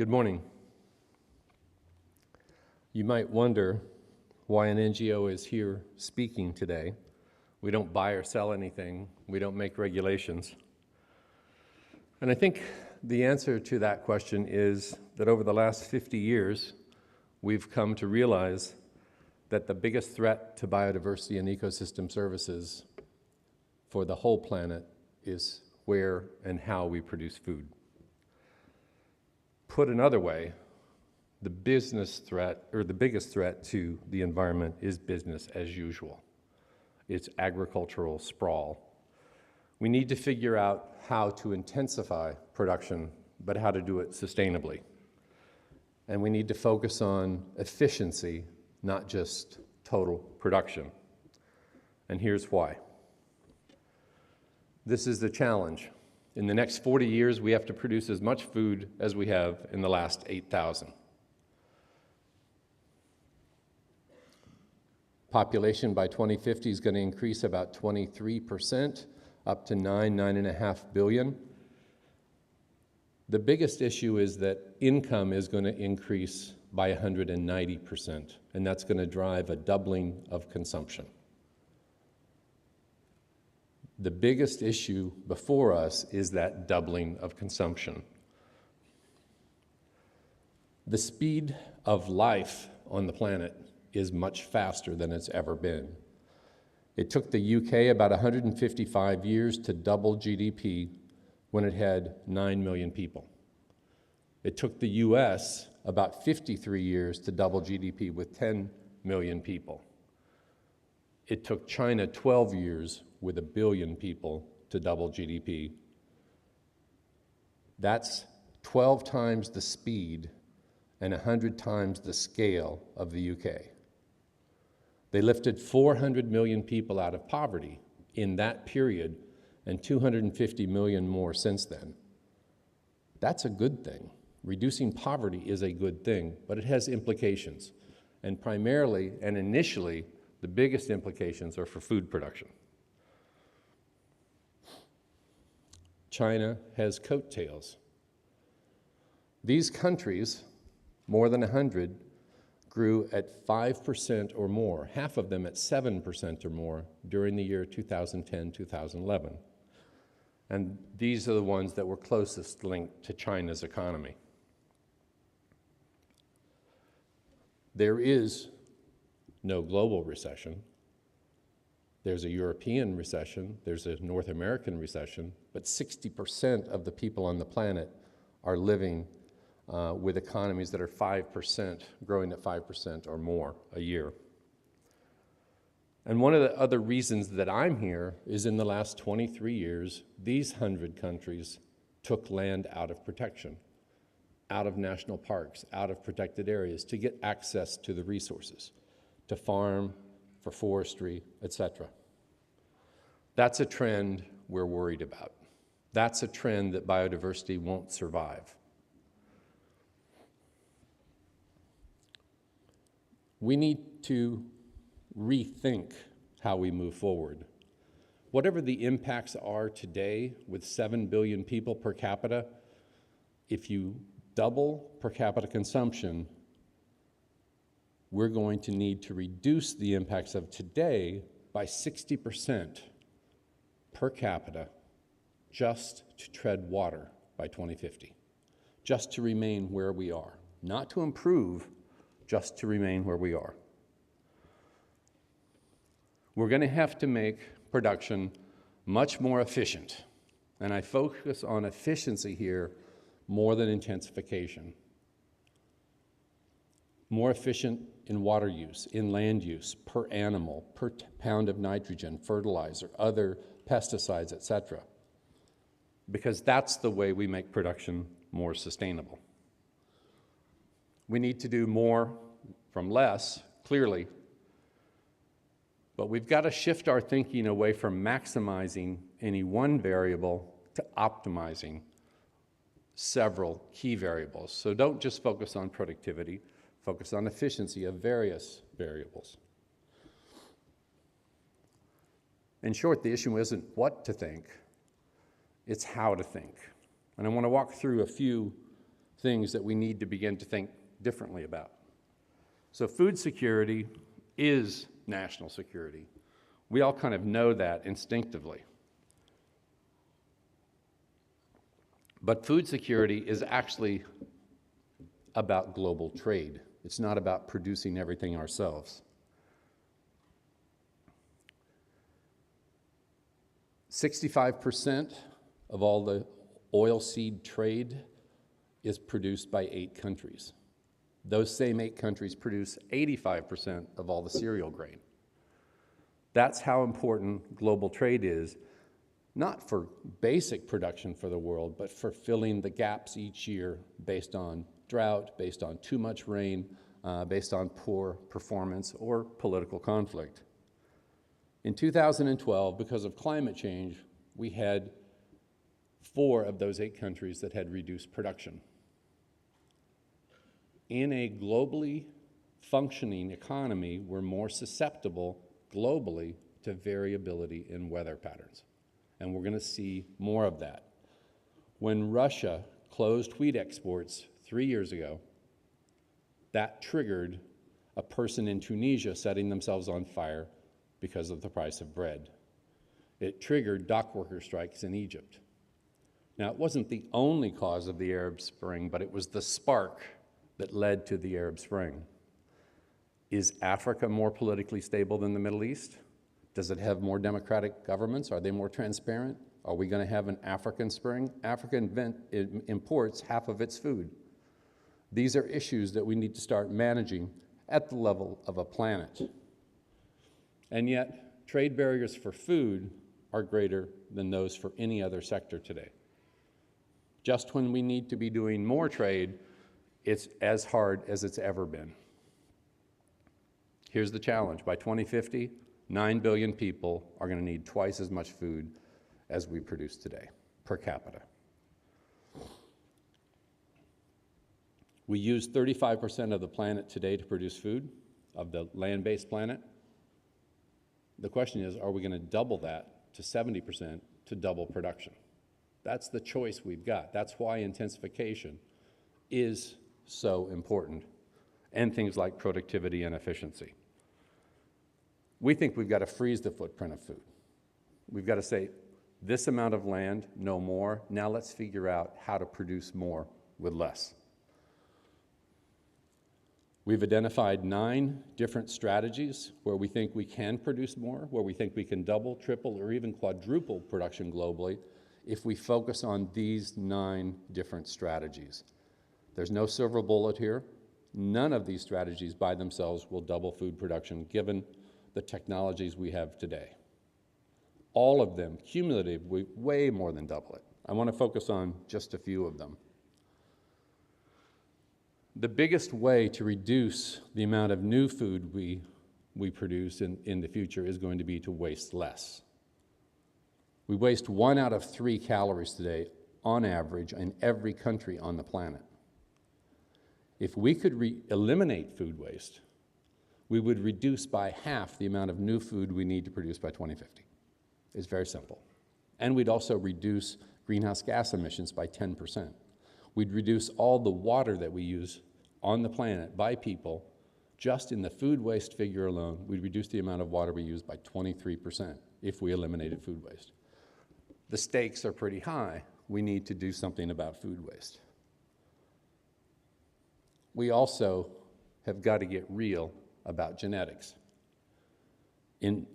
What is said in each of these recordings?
Good morning. You might wonder why an NGO is here speaking today. We don't buy or sell anything. We don't make regulations. And I think the answer to that question is that over the last 50 years, we've come to realize that the biggest threat to biodiversity and ecosystem services for the whole planet is where and how we produce food. Put another way, the biggest threat to the environment is business as usual. It's agricultural sprawl. We need to figure out how to intensify production, but how to do it sustainably. And we need to focus on efficiency, not just total production. And here's why. This is the challenge. In the next 40 years, we have to produce as much food as we have in the last 8,000. Population by 2050 is going to increase about 23%, up to 9.5 billion. The biggest issue is that income is going to increase by 190%, and that's going to drive a doubling of consumption. The biggest issue before us is that doubling of consumption. The speed of life on the planet is much faster than it's ever been. It took the UK about 155 years to double GDP when it had 9 million people. It took the US about 53 years to double GDP with 10 million people. It took China 12 years with 1 billion people to double GDP. That's 12 times the speed and 100 times the scale of the UK. They lifted 400 million people out of poverty in that period and 250 million more since then. That's a good thing. Reducing poverty is a good thing, but it has implications. And primarily and initially, the biggest implications are for food production. China has coattails. These countries, more than 100, grew at 5% or more, half of them at 7% or more during the year 2010-2011. And these are the ones that were closest linked to China's economy. There is no global recession. There's a European recession, there's a North American recession, but 60% of the people on the planet are living with economies that are 5%, growing at 5% or more a year. And one of the other reasons that I'm here is in the last 23 years, these 100 countries took land out of protection, out of national parks, out of protected areas to get access to the resources, to farm, for forestry, etc. That's a trend we're worried about. That's a trend that biodiversity won't survive. We need to rethink how we move forward. Whatever the impacts are today with 7 billion people per capita, if you double per capita consumption, we're going to need to reduce the impacts of today by 60% per capita just to tread water by 2050, just to remain where we are. Not to improve, just to remain where we are. We're going to have to make production much more efficient, and I focus on efficiency here more than intensification. More efficient in water use, in land use, per animal, per pound of nitrogen, fertilizer, other pesticides, etc. Because that's the way we make production more sustainable. We need to do more from less, clearly, but we've got to shift our thinking away from maximizing any one variable to optimizing several key variables. So don't just focus on productivity, focus on efficiency of various variables. In short, the issue isn't what to think, it's how to think. And I want to walk through a few things that we need to begin to think differently about. So food security is national security. We all kind of know that instinctively. But food security is actually about global trade. It's not about producing everything ourselves. 65% of all the oilseed trade is produced by 8 countries. Those same 8 countries produce 85% of all the cereal grain. That's how important global trade is, not for basic production for the world, but for filling the gaps each year based on drought, based on too much rain, based on poor performance or political conflict. In 2012, because of climate change, we had 4 of those 8 countries that had reduced production. In a globally functioning economy, we're more susceptible globally to variability in weather patterns. And we're going to see more of that. When Russia closed wheat exports 3 years ago, that triggered a person in Tunisia setting themselves on fire because of the price of bread. It triggered dock worker strikes in Egypt. Now, it wasn't the only cause of the Arab Spring, but it was the spark that led to the Arab Spring. Is Africa more politically stable than the Middle East? Does it have more democratic governments? Are they more transparent? Are we going to have an African Spring? Africa imports half of its food. These are issues that we need to start managing at the level of a planet. And yet, trade barriers for food are greater than those for any other sector today. Just when we need to be doing more trade, it's as hard as it's ever been. Here's the challenge. By 2050, 9 billion people are going to need twice as much food as we produce today, per capita. We use 35% of the planet today to produce food, of the land-based planet. The question is, are we going to double that to 70% to double production? That's the choice we've got. That's why intensification is so important, and things like productivity and efficiency. We think we've got to freeze the footprint of food. We've got to say, this amount of land, no more. Now let's figure out how to produce more with less. We've identified 9 different strategies where we think we can produce more, where we think we can double, triple, or even quadruple production globally if we focus on these 9 different strategies. There's no silver bullet here. None of these strategies by themselves will double food production given the technologies we have today. All of them, cumulatively, way more than double it. I want to focus on just a few of them. The biggest way to reduce the amount of new food we produce in the future is going to be to waste less. We waste 1 out of 3 calories today, on average, in every country on the planet. If we could eliminate food waste, we would reduce by half the amount of new food we need to produce by 2050. It's very simple. And we'd also reduce greenhouse gas emissions by 10%. We'd reduce all the water that we use on the planet by people. Just in the food waste figure alone, we'd reduce the amount of water we use by 23% if we eliminated food waste. The stakes are pretty high. We need to do something about food waste. We also have got to get real about genetics.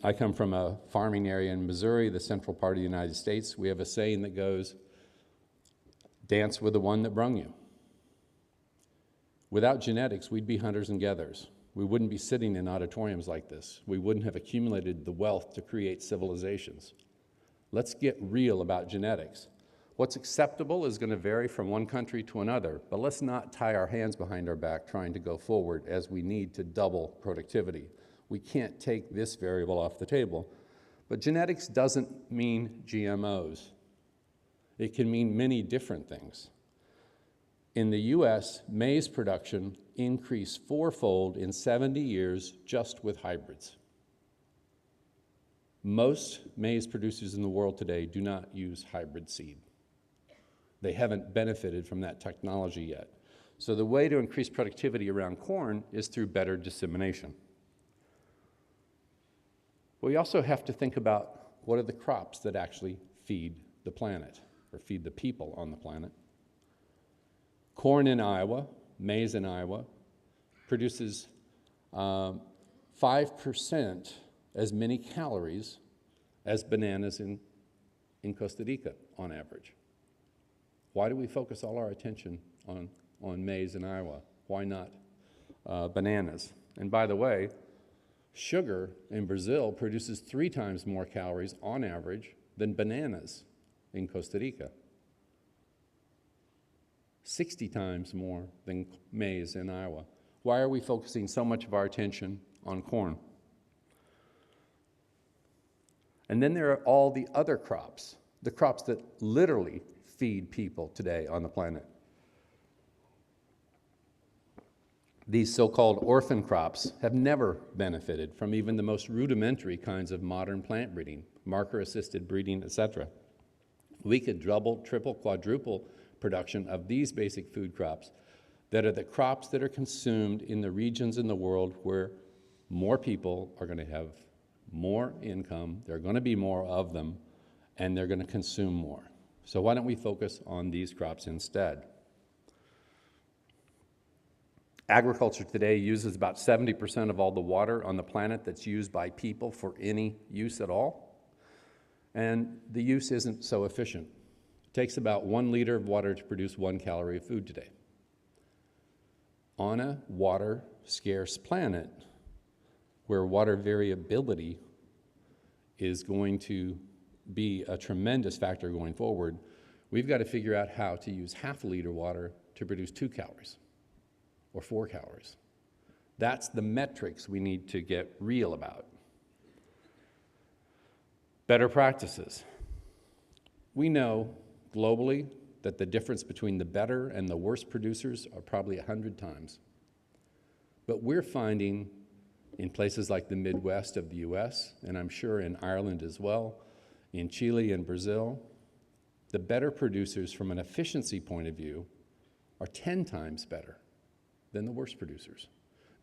I come from a farming area in Missouri, the central part of the United States. We have a saying that goes, dance with the one that brung you. Without genetics, we'd be hunters and gatherers. We wouldn't be sitting in auditoriums like this. We wouldn't have accumulated the wealth to create civilizations. Let's get real about genetics. What's acceptable is going to vary from one country to another, but let's not tie our hands behind our back trying to go forward as we need to double productivity. We can't take this variable off the table. But genetics doesn't mean GMOs. It can mean many different things. In the US, maize production increased 4-fold in 70 years just with hybrids. Most maize producers in the world today do not use hybrid seed. They haven't benefited from that technology yet. So the way to increase productivity around corn is through better dissemination. We also have to think about what are the crops that actually feed the planet, or feed the people on the planet. Corn in Iowa, maize in Iowa, produces 5% as many calories as bananas in Costa Rica on average. Why do we focus all our attention on maize in Iowa? Why not bananas? And by the way, sugar in Brazil produces 3 times more calories on average than bananas in Costa Rica. 60 times more than maize in Iowa. Why are we focusing so much of our attention on corn? And then there are all the other crops, the crops that literally feed people today on the planet. These so-called orphan crops have never benefited from even the most rudimentary kinds of modern plant breeding, marker-assisted breeding, etc. We could double, triple, quadruple production of these basic food crops that are the crops that are consumed in the regions in the world where more people are going to have more income, there are going to be more of them, and they're going to consume more. So why don't we focus on these crops instead? Agriculture today uses about 70% of all the water on the planet that's used by people for any use at all. And the use isn't so efficient. It takes about 1 liter of water to produce 1 calorie of food today. On a water-scarce planet, where water variability is going to be a tremendous factor going forward, we've got to figure out how to use half a liter water to produce 2 calories or 4 calories. That's the metrics we need to get real about. Better practices. We know globally that the difference between the better and the worst producers are probably 100 times. But we're finding in places like the Midwest of the US, and I'm sure in Ireland as well, in Chile and Brazil, the better producers from an efficiency point of view are 10 times better than the worst producers.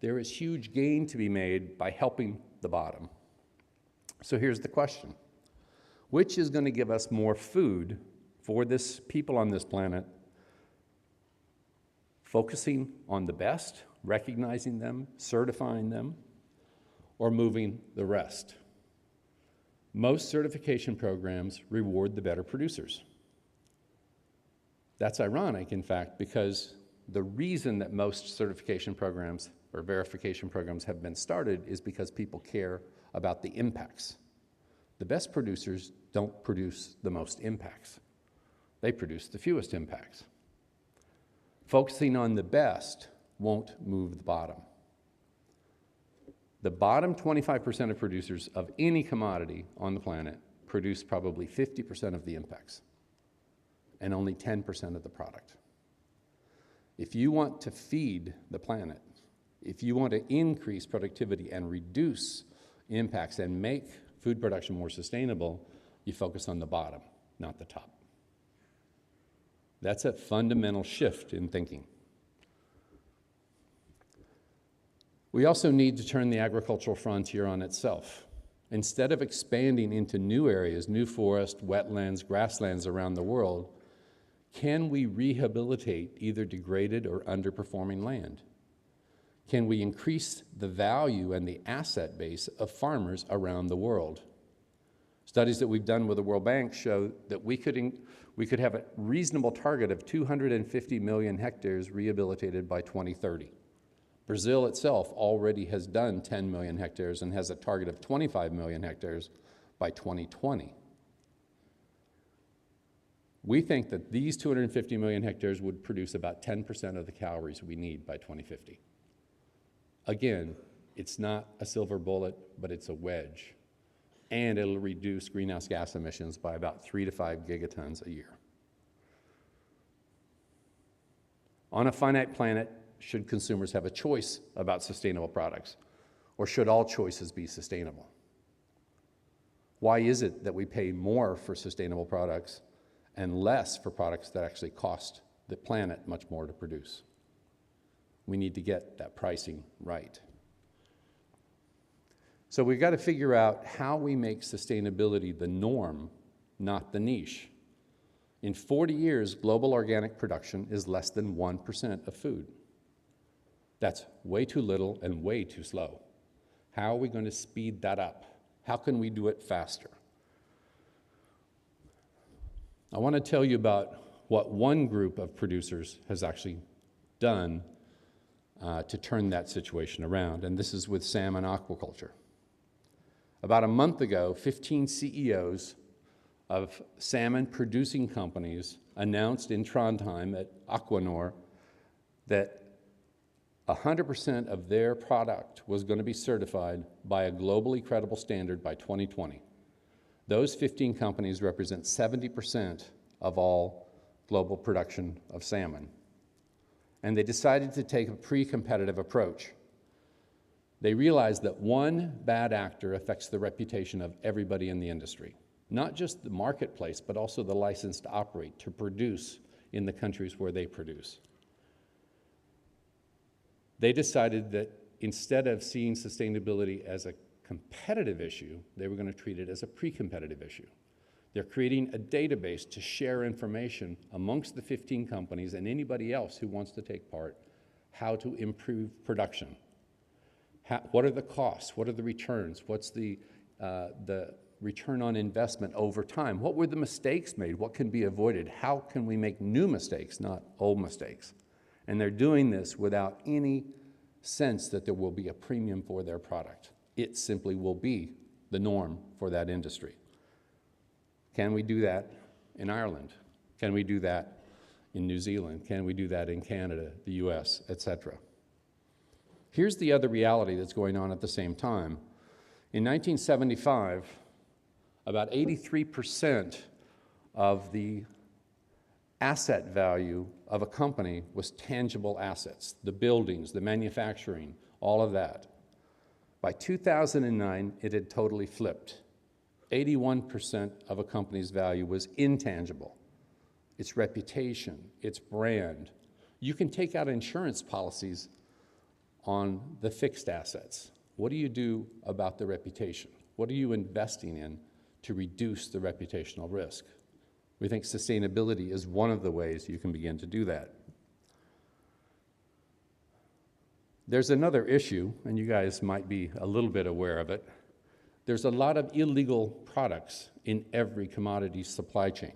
There is huge gain to be made by helping the bottom. So here's the question. Which is going to give us more food for this people on this planet? Focusing on the best, recognizing them, certifying them, or moving the rest? Most certification programs reward the better producers. That's ironic, in fact, because the reason that most certification programs or verification programs have been started is because people care about the impacts. The best producers don't produce the most impacts. They produce the fewest impacts. Focusing on the best won't move the bottom. The bottom 25% of producers of any commodity on the planet produce probably 50% of the impacts and only 10% of the product. If you want to feed the planet, if you want to increase productivity and reduce impacts and make food production more sustainable, you focus on the bottom, not the top. That's a fundamental shift in thinking. We also need to turn the agricultural frontier on itself. Instead of expanding into new areas, new forests, wetlands, grasslands around the world, can we rehabilitate either degraded or underperforming land? Can we increase the value and the asset base of farmers around the world? Studies that we've done with the World Bank show that we could have a reasonable target of 250 million hectares rehabilitated by 2030. Brazil itself already has done 10 million hectares and has a target of 25 million hectares by 2020. We think that these 250 million hectares would produce about 10% of the calories we need by 2050. Again, it's not a silver bullet, but it's a wedge. And it'll reduce greenhouse gas emissions by about 3 to 5 gigatons a year. On a finite planet, should consumers have a choice about sustainable products? Or should all choices be sustainable? Why is it that we pay more for sustainable products and less for products that actually cost the planet much more to produce? We need to get that pricing right. So we've got to figure out how we make sustainability the norm, not the niche. In 40 years, global organic production is less than 1% of food. That's way too little and way too slow. How are we going to speed that up? How can we do it faster? I want to tell you about what one group of producers has actually done to turn that situation around, and this is with salmon aquaculture. About a month ago, 15 CEOs of salmon-producing companies announced in Trondheim at Aquanor that 100% of their product was going to be certified by a globally credible standard by 2020. Those 15 companies represent 70% of all global production of salmon. And they decided to take a pre-competitive approach. They realized that one bad actor affects the reputation of everybody in the industry, not just the marketplace, but also the license to operate, to produce in the countries where they produce. They decided that instead of seeing sustainability as a competitive issue, they were going to treat it as a pre-competitive issue. They're creating a database to share information amongst the 15 companies and anybody else who wants to take part, how to improve production. What are the costs? What are the returns? What's the return on investment over time? What were the mistakes made? What can be avoided? How can we make new mistakes, not old mistakes? And they're doing this without any sense that there will be a premium for their product. It simply will be the norm for that industry. Can we do that in Ireland? Can we do that in New Zealand? Can we do that in Canada, the US, etc.? Here's the other reality that's going on at the same time. In 1975, about 83% of the asset value of a company was tangible assets, the buildings, the manufacturing, all of that. By 2009, it had totally flipped. 81% of a company's value was intangible. Its reputation, its brand. You can take out insurance policies on the fixed assets. What do you do about the reputation? What are you investing in to reduce the reputational risk? We think sustainability is one of the ways you can begin to do that. There's another issue, and you guys might be a little bit aware of it. There's a lot of illegal products in every commodity supply chain.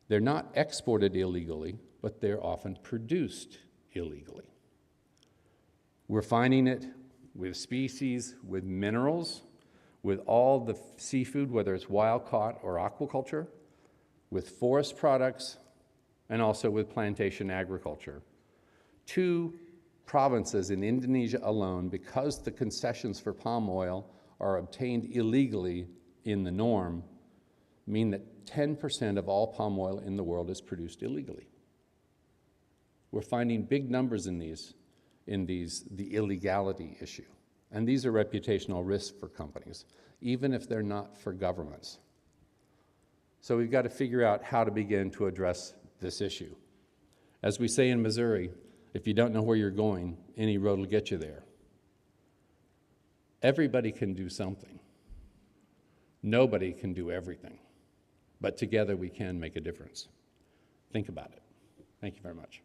They're not exported illegally, but they're often produced illegally. We're finding it with species, with minerals, with all the seafood, whether it's wild caught or aquaculture, with forest products, and also with plantation agriculture. 2 provinces in Indonesia alone, because the concessions for palm oil are obtained illegally in the norm, mean that 10% of all palm oil in the world is produced illegally. We're finding big numbers in the illegality issue. And these are reputational risks for companies, even if they're not for governments. So we've got to figure out how to begin to address this issue. As we say in Missouri, if you don't know where you're going, any road will get you there. Everybody can do something. Nobody can do everything. But together we can make a difference. Think about it. Thank you very much.